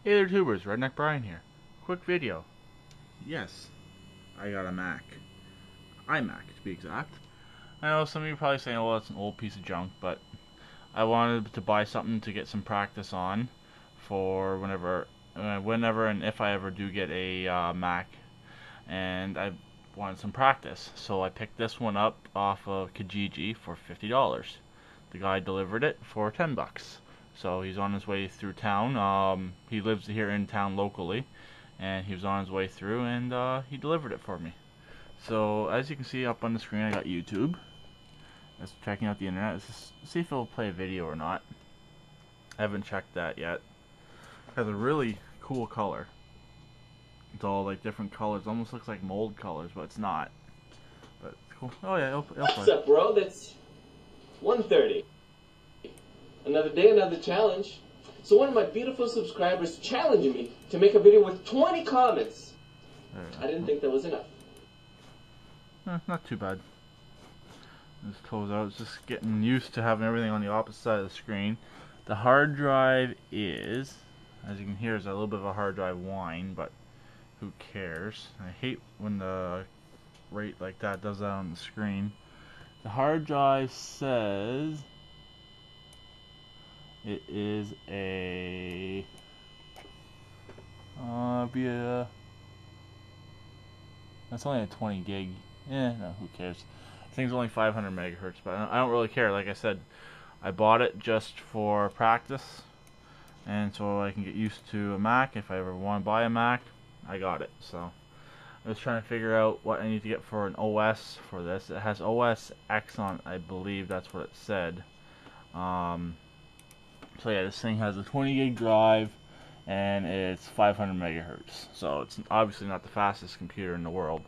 Hey there tubers, Redneck Brian here. Quick video. Yes, I got a Mac. iMac to be exact. I know some of you are probably saying, oh, that's an old piece of junk, but I wanted to buy something to get some practice on for whenever and if I ever do get a Mac, and I wanted some practice. So I picked this one up off of Kijiji for $50. The guy delivered it for $10. So he's on his way through town. He lives here in town locally, and he was on his way through, and he delivered it for me. So as you can see up on the screen, I got YouTube. That's checking out the internet. Let's just see if it'll play a video or not. I haven't checked that yet. It has a really cool color. It's all like different colors. Almost looks like mold colors, but it's not. But it's cool. Oh yeah, it'll play. What's up, bro? That's 1:30. Another day, another challenge. So one of my beautiful subscribers challenged me to make a video with 20 comments. I didn't think that was enough. Not too bad. Just close out. It's just getting used to having everything on the opposite side of the screen. The hard drive is, as you can hear, is a little bit of a hard drive whine, but who cares? I hate when the rate like that does that on the screen. The hard drive says it is a that's only a 20 gig. No, who cares? I think it's only 500 megahertz, but I don't really care. Like I said, I bought it just for practice, and so I can get used to a Mac. If I ever want to buy a Mac, I got it. So I was trying to figure out what I need to get for an OS for this. It has OS X on, I believe that's what it said. So yeah, this thing has a 20 gig drive, and it's 500 megahertz. So it's obviously not the fastest computer in the world,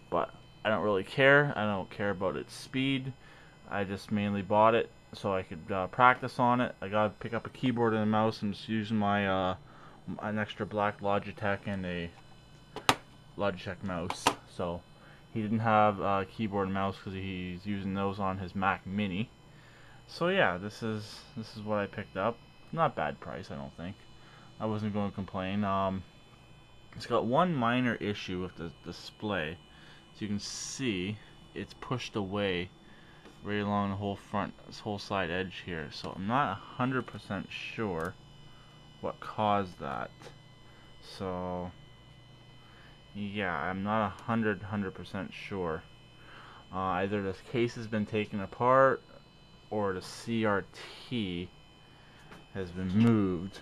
but I don't really care. I don't care about its speed. I just mainly bought it so I could practice on it. I gotta pick up a keyboard and a mouse. I'm just using my an extra black Logitech and a Logitech mouse. So he didn't have a keyboard and mouse because he's using those on his Mac Mini. So yeah, this is what I picked up. Not bad price, I don't think. I wasn't going to complain. It's got one minor issue with the display. So you can see it's pushed away right along the whole front, this whole side edge here. So I'm not 100% sure what caused that. So yeah, I'm not 100% sure. Either this case has been taken apart, or the CRT has been moved,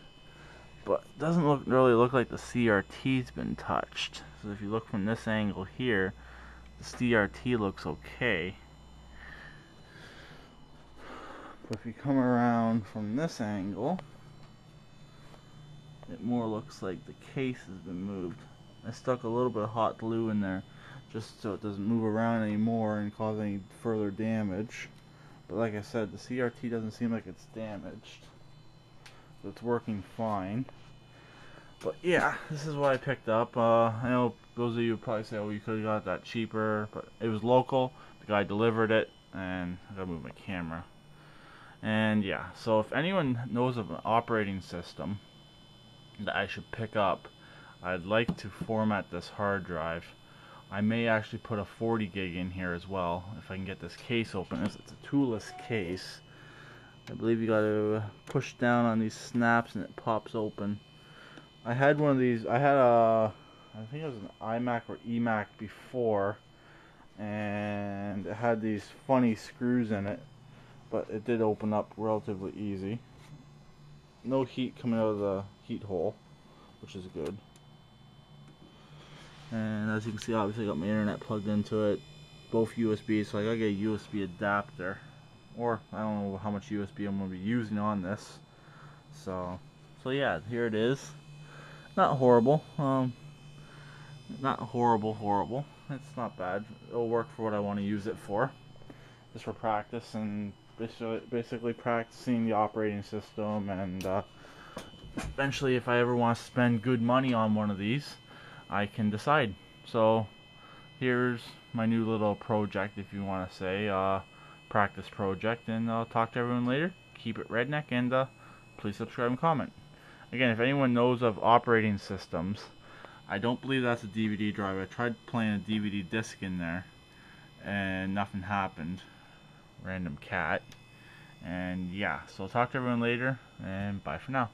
but it doesn't really look like the CRT's been touched. So if you look from this angle here, the CRT looks okay, but if you come around from this angle, it more looks like the case has been moved. I stuck a little bit of hot glue in there just so it doesn't move around anymore and cause any further damage. But like I said, the CRT doesn't seem like it's damaged. So it's working fine. But yeah, this is what I picked up. I know those of you would probably say, oh, you could have got that cheaper. But it was local. The guy delivered it. And I gotta move my camera. And yeah, so if anyone knows of an operating system that I should pick up, I'd like to format this hard drive. I may actually put a 40 gig in here as well if I can get this case open. It's a toolless case. I believe you got to push down on these snaps and it pops open. I had one of these. I had I think it was an iMac or eMac before, and it had these funny screws in it, but it did open up relatively easy. No heat coming out of the heat hole, which is good. And as you can see, obviously I got my internet plugged into it, both USB, so I gotta get a USB adapter, or I don't know how much USB I'm gonna be using on this. So yeah, here it is. Not horrible, not horrible. It's not bad. It'll work for what I want to use it for, just for practice and basically practicing the operating system. And eventually, if I ever want to spend good money on one of these, I can decide. So here's my new little project, if you want to say, practice project, and I'll talk to everyone later. Keep it redneck, and please subscribe and comment. Again, if anyone knows of operating systems, I don't believe that's a DVD drive. I tried playing a DVD disc in there and nothing happened. Random cat. And yeah, so I'll talk to everyone later, and bye for now.